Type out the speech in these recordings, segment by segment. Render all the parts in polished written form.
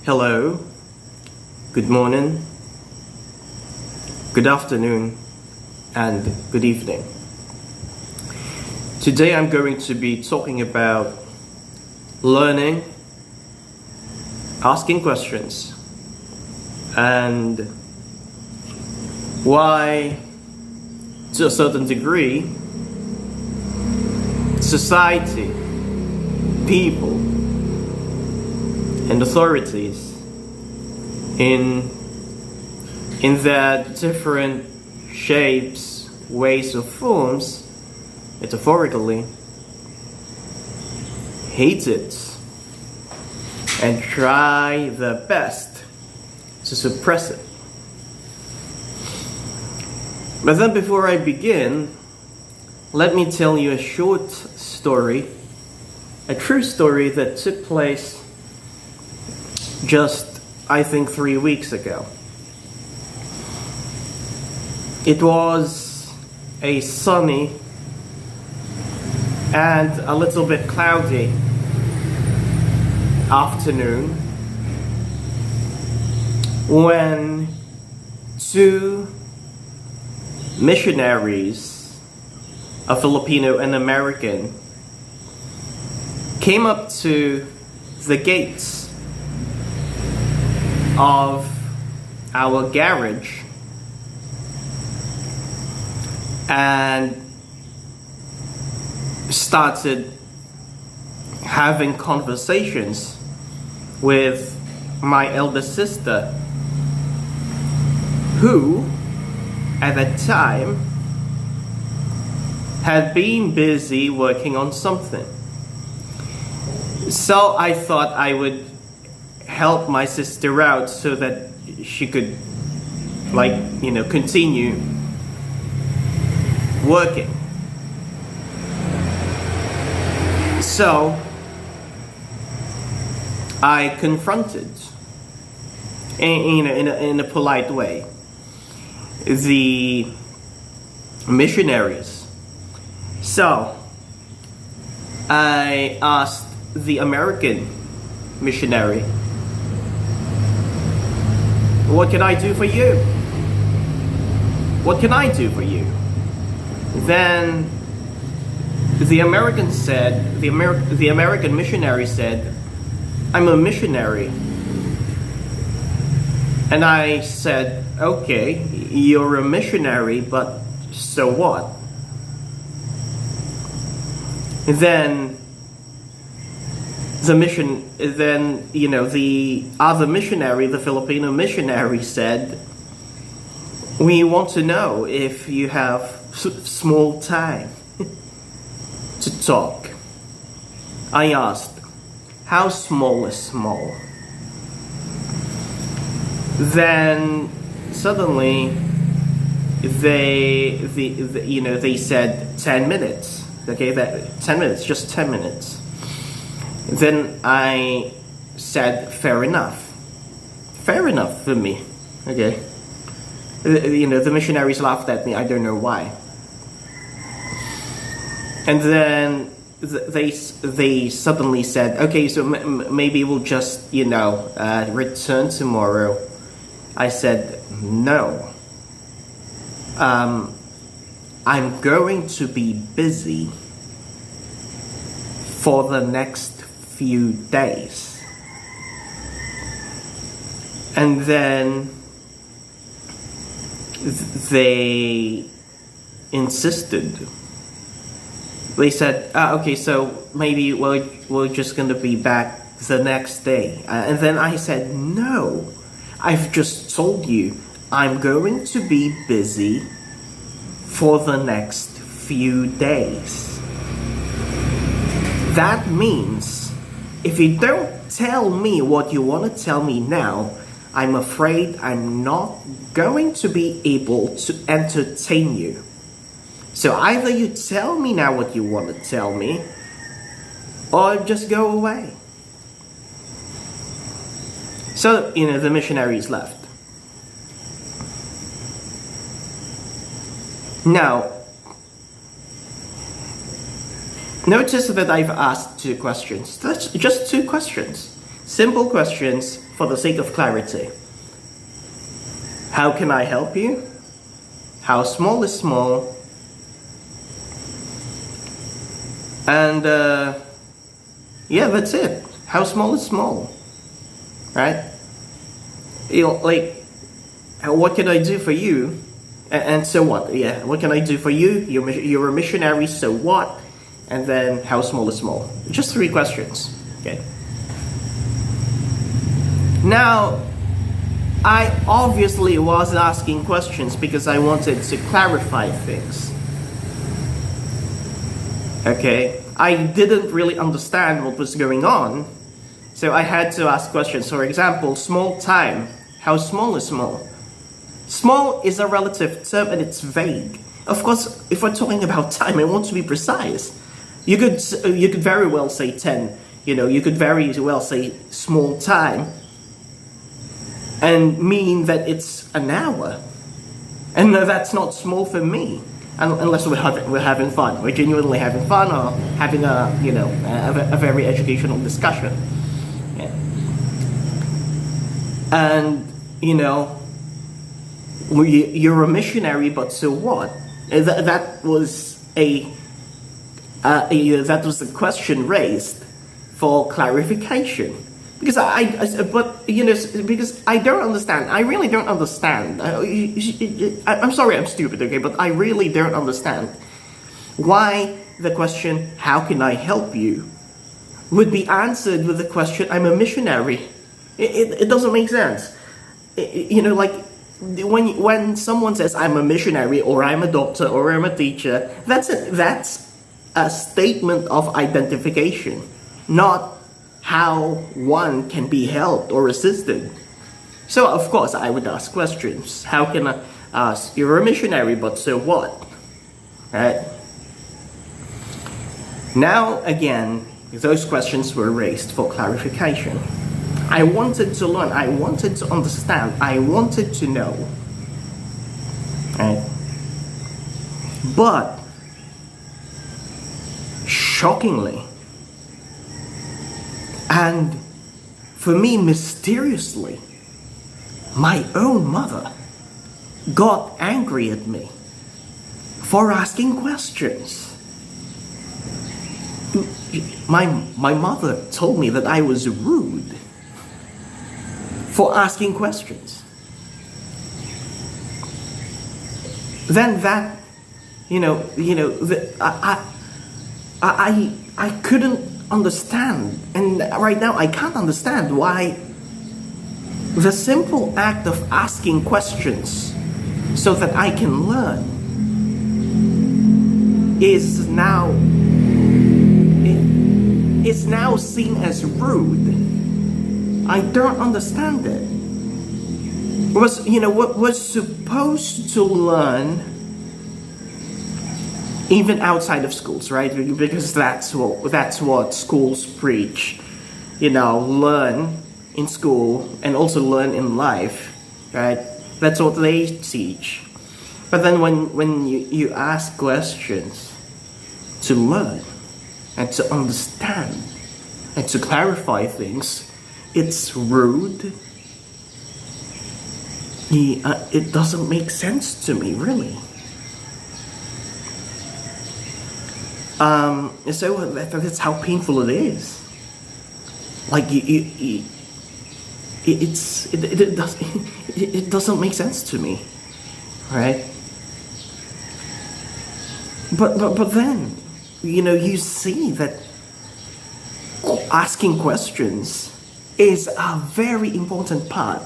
Hello, good morning, good afternoon, and good evening. Today I'm going to be talking about learning, asking questions, and why, to a certain degree, society, people, and authorities in their different shapes, ways, or forms, metaphorically, hate it and try their best to suppress it. But then before I begin, let me tell you a short story, a true story that took place just, I think, 3 weeks ago. It was a sunny and a little bit cloudy afternoon when two missionaries, a Filipino and American, came up to the gates of our garage and started having conversations with my elder sister, who at that time had been busy working on something. So I thought I would help my sister out so that she could, continue working. So I confronted, in a polite way, the missionaries. So I asked the American missionary, "What can I do for you? What can I do for you?" Then the American missionary said, "I'm a missionary." And I said, "Okay, you're a missionary, but so what?" And then the other missionary, the Filipino missionary, said, "We want to know if you have small time to talk." I asked, "How small is small?" Then suddenly they said 10 minutes. Okay, that 10 minutes, just 10 minutes. Then I said, fair enough for me. Okay. The missionaries laughed at me. I don't know why. And then they suddenly said, "Okay, so maybe we'll just return tomorrow." I said, "No. I'm going to be busy for the next few days." And then they insisted. They said, "Okay, so maybe we're just gonna be back the next day." And then I said, "No, I've just told you I'm going to be busy for the next few days. That means if you don't tell me what you want to tell me now, I'm afraid I'm not going to be able to entertain you. So either you tell me now what you want to tell me, or just go away." So, the missionaries left. Now, notice that I've asked two questions. That's just two questions. Simple questions for the sake of clarity. How can I help you? How small is small? And yeah, that's it. How small is small, right? Like, what can I do for you? And so what? Yeah, what can I do for you? You're a missionary, so what? And then, how small is small? Just 3 questions. Okay. Now, I obviously was asking questions because I wanted to clarify things. Okay, I didn't really understand what was going on, so I had to ask questions. For example, small time. How small is small? Small is a relative term and it's vague. Of course, if we're talking about time, I want to be precise. You could very well say 10. You could very well say small time and mean that it's an hour. And no, that's not small for me. Unless we're having fun. We're genuinely having fun or having a very educational discussion. Yeah. And, you're a missionary, but so what? That was that was the question raised for clarification. Because because I don't understand. I really don't understand. I'm sorry, I'm stupid, okay? But I really don't understand why the question, how can I help you, would be answered with the question, I'm a missionary. It doesn't make sense. Like, when someone says, I'm a missionary, or I'm a doctor, or I'm a teacher, that's a statement of identification, not how one can be helped or assisted. So of course I would ask questions. How can I ask? You're a missionary, but so what? Right? Now again, those questions were raised for clarification. I wanted to learn, I wanted to understand, I wanted to know. Right? But shockingly, and for me, mysteriously, my own mother got angry at me for asking questions. My mother told me that I was rude for asking questions. Then that, I couldn't understand, and right now I can't understand why the simple act of asking questions so that I can learn is now seen as rude. I don't understand it. What was supposed to learn even outside of schools, right? Because that's what schools preach. Learn in school and also learn in life, right? That's what they teach. But then when you ask questions to learn and to understand and to clarify things, it's rude. It doesn't make sense to me, really. So that's how painful it is. Like it doesn't make sense to me, right? But then, you see that asking questions is a very important part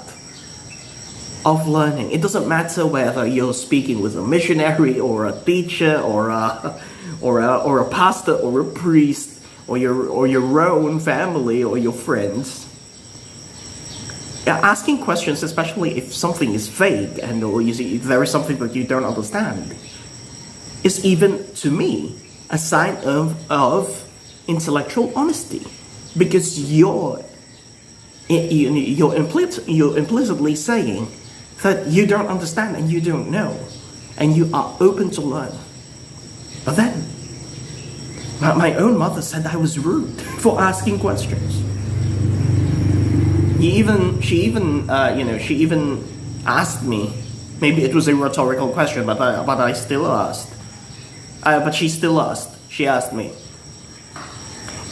of learning. It doesn't matter whether you're speaking with a missionary or a teacher or a pastor or a priest or your own family or your friends. Asking questions, especially if something is vague and or there is something that you don't understand, is even to me a sign of intellectual honesty, because you're implicitly saying that you don't understand and you don't know, and you are open to learn. But then, my own mother said I was rude for asking questions. She even asked me. Maybe it was a rhetorical question, but I still asked. But she still asked. She asked me,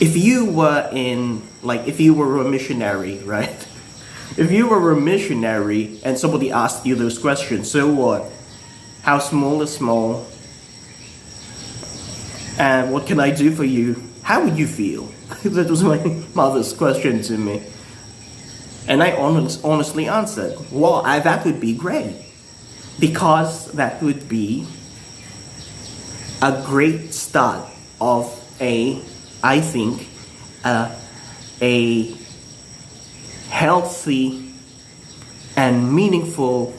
if you were a missionary, right? If you were a missionary and somebody asked you those questions, so what? How small is small? And what can I do for you? How would you feel? That was my mother's question to me. And I honestly answered, well, that would be great. Because that would be a great start of I think, a healthy and meaningful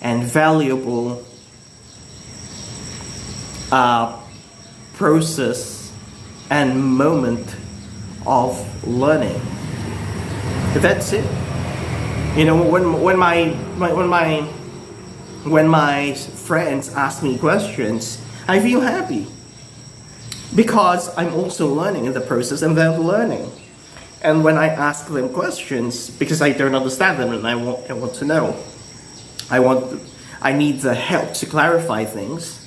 and valuable process and moment of learning. That's it. You know, when my friends ask me questions, I feel happy because I'm also learning in the process and they're learning. And when I ask them questions because I don't understand them and I want to know, I need the help to clarify things,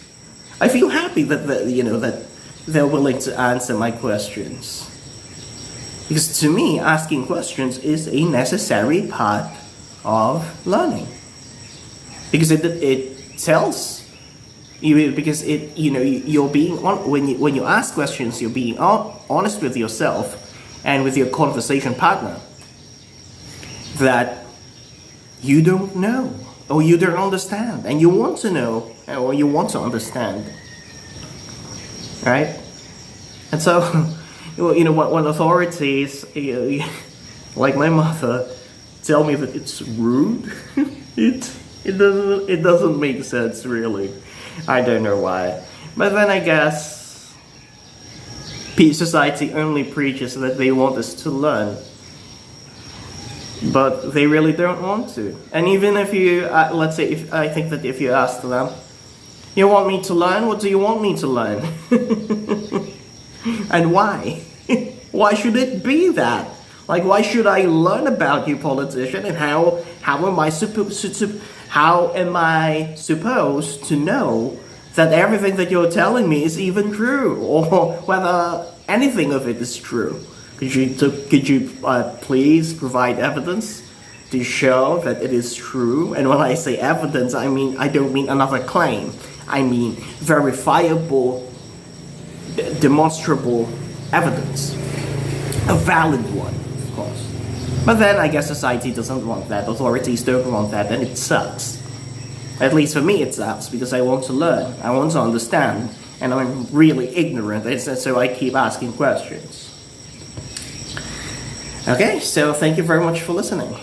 I feel happy that they're willing to answer my questions. Because to me, asking questions is a necessary part of learning. Because it tells you, because you're being when you ask questions, you're being honest with yourself and with your conversation partner that you don't know or you don't understand and you want to know or you want to understand, right? And so, when authorities, like my mother, tell me that it's rude, it doesn't make sense really. I don't know why, but then I guess society only preaches that they want us to learn, but they really don't want to. And even if you, let's say, I think that if you ask them, you want me to learn? What do you want me to learn? And why? Why should it be that? Like, why should I learn about you, politician? And how am I supposed to know that everything that you're telling me is even true, or whether anything of it is true? Could you please provide evidence to show that it is true? And when I say evidence, I don't mean another claim. I mean verifiable, demonstrable evidence, a valid one, of course. But then I guess society doesn't want that. Authorities don't want that, and it sucks. At least for me, it sucks because I want to learn, I want to understand, and I'm really ignorant, and so I keep asking questions. Okay, so thank you very much for listening.